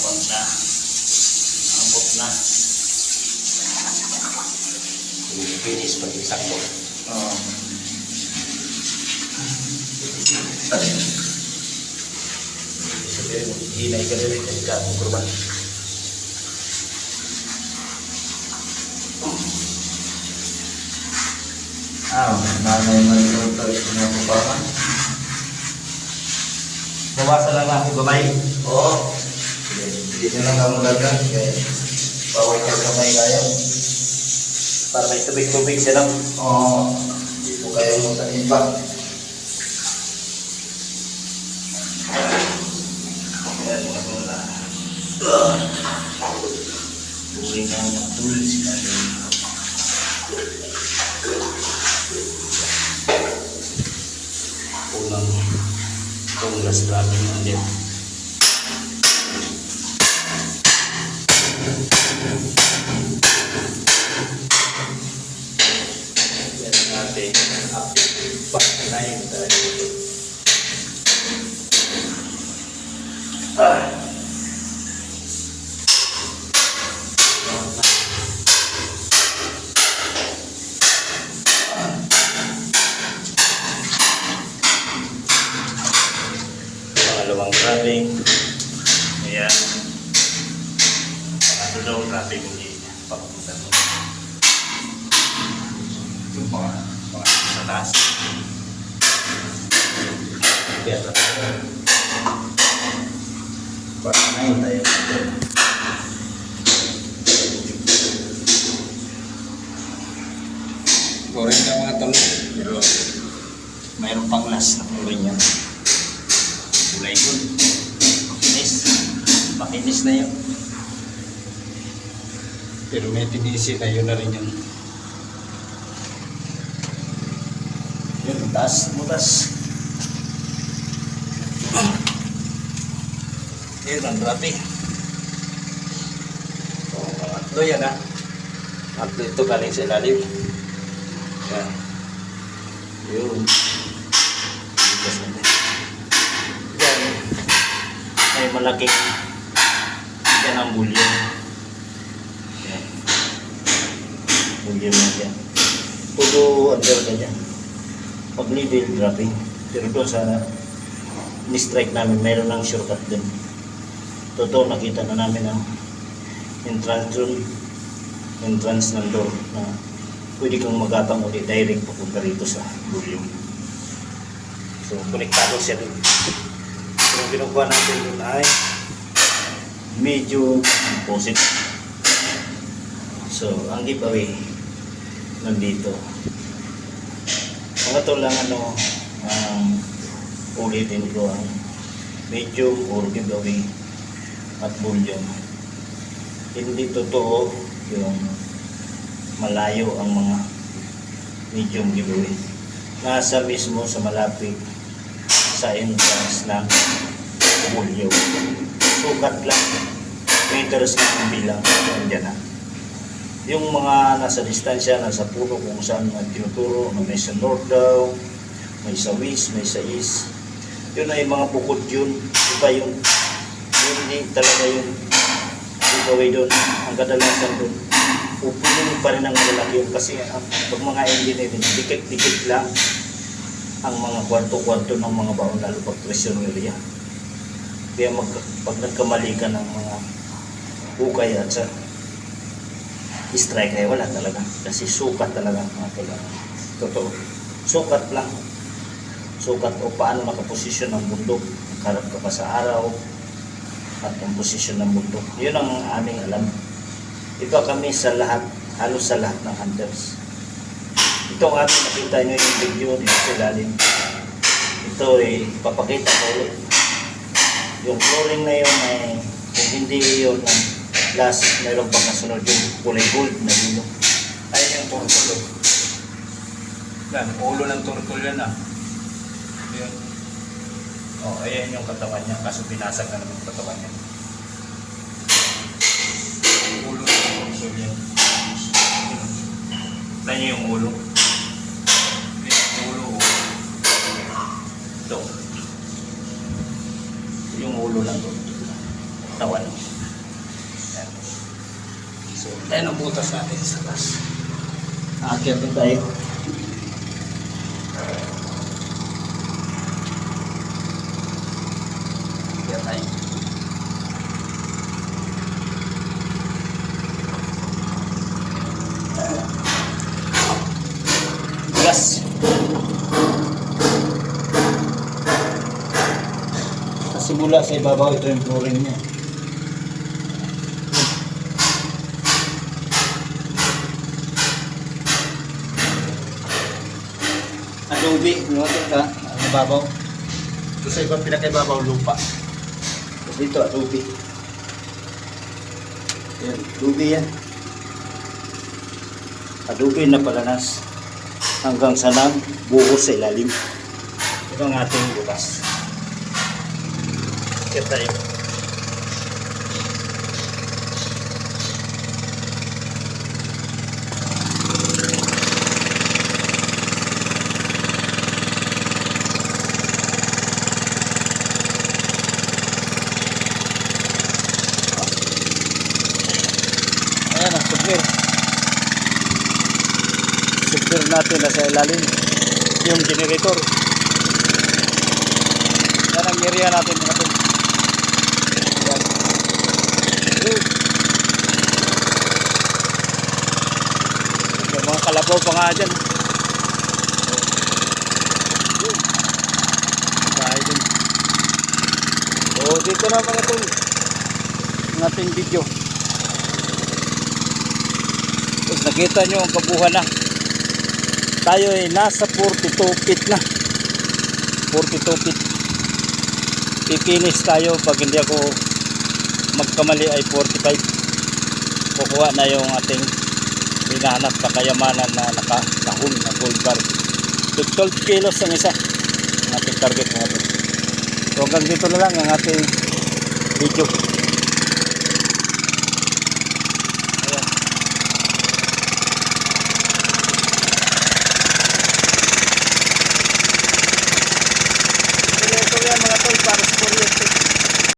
Wag na. Abot na. Finish pag isang ko. Sabihin mo, hinay ka rin ito. Ika mong kurban. Nanay mag-iota ito na po pa. Bawasan lang ako gamay. Oo. Hindi nyo lang kamo dagan. Kaya bawal ka kamay kayo. Para may tubig-tubig siya lang. Oo. Hindi po kayo mo sa iba. Ayan, mga tula. Tuloy nga mga tuloy sila rin. Unang tunglas natin ang din. Yan natin. Pagkinayin tayo. Pangalawang wrapping. Ayan. Pangalawang wrapping hindi papunta mo. Yung pangalawang sa taas. Kaya tayo. Pagkinayin tayo. Goreng na mga talo. Pero mayroon pang last na kulay niya. Kulay gold. Makinis. Makinis na yun. Pero may tinisi na yun na rin yun. Yun, mutas. Mutas. Yun ang grabe. Pangatlo yan ha. Pangatlo ito galing sa ilalim. Yan. Yun. Bukas natin. Yan. May malaking. Yan ang bulyon. Yan. Bulyon na yan. Puro under ka dyan. Pag level, dropping. Pero doon sa ni-strike namin, mayroon ng shortcut din. Totoo, nakita na namin ang entrance ng door na pwede kang magatang ulit direct papunta rito sa volume. So, konektado siya dun. So, ang kinukuha natin dun ay medyo composite. So, ang giveaway nandito. Mga to lang ulitin ko ang medium or giveaway at volume. Hindi totoo yung malayo ang mga medium giveaway. Nasa mismo sa malapit sa entrance ng volume. Sukat lang. Meters lang ang bilang. Diyan na. Yung mga nasa distansya, nasa puno kung saan tinuturo, na may sa north daw, may sa west, may sa east. Yun ay mga bukod yun. Iba yun. Yun hindi talaga yung giveaway doon. Ang kadalasan doon. Pupunin pa rin ang malalaki yun kasi pag mga engineering, dikit-dikit lang ang mga kwarto-kwarto ng mga baon, lalo pag pressure area. Kaya pag nagkamali ka ng mga hukay at sa strike ay wala talaga. Kasi sukat talaga mga kailangan. Totoo. Sukat lang. Sukat o paano nakaposisyon ng bundok. Karap ka pa sa araw at ang posisyon ng bundok. Yun ang aming alam. Ito kami sa lahat, halos sa lahat ng hunters. Ito ang ating nakita nyo yung video dito sa ilalim. Ito ay papakita ko ulit. Yung flooring na yun ay kung hindi yun ang last, mayroon pang kasunod yung kulay gold na yun. Ayun yung turtle. Yan, ulo ng turtle yan ah. Yan. Oh, ayan yung katawan niya, kaso binasag na naman yung katawan niya. Ulo ng turtle yan. Tignan niyo yung ulo. Yung ulo. Ito. Yung ulo lang to. Tawan. So, tayo ang butas natin sa taas. Aakyat na tayo. Kaya tayo. Gas. Kasi mula sa ibabaw, ito yung flooring niya. Adobe, lumating ka, ang ibabaw. Ito sa ibang pinakaibabaw lupa. Tapos dito, adobe. Yan, adobe yan. Adobe na palanas. Hanggang sa nang buhos sa ilalim. Ito ang ating bukas. Kaya tayo. Ayan ang submer. Submer natin na sa ilalim. Yung generator. Yan ang area natin mga tol. Yan. Yun. May mga kalabaw pa nga dyan. Yun. Bahay din. So dito na mga tol. Ang ating video. Tapos nakita nyo ang kabuhan na. Tayo ay nasa 42 feet na. 42 feet. Pipinis tayo pag hindi ako magkamali ay 45. Kukuha na yung ating hinahanap na kayamanan na nakahon na gold bar. 12 kilos ang isa. Ang ating target natin. So hanggang dito na lang ang ating video.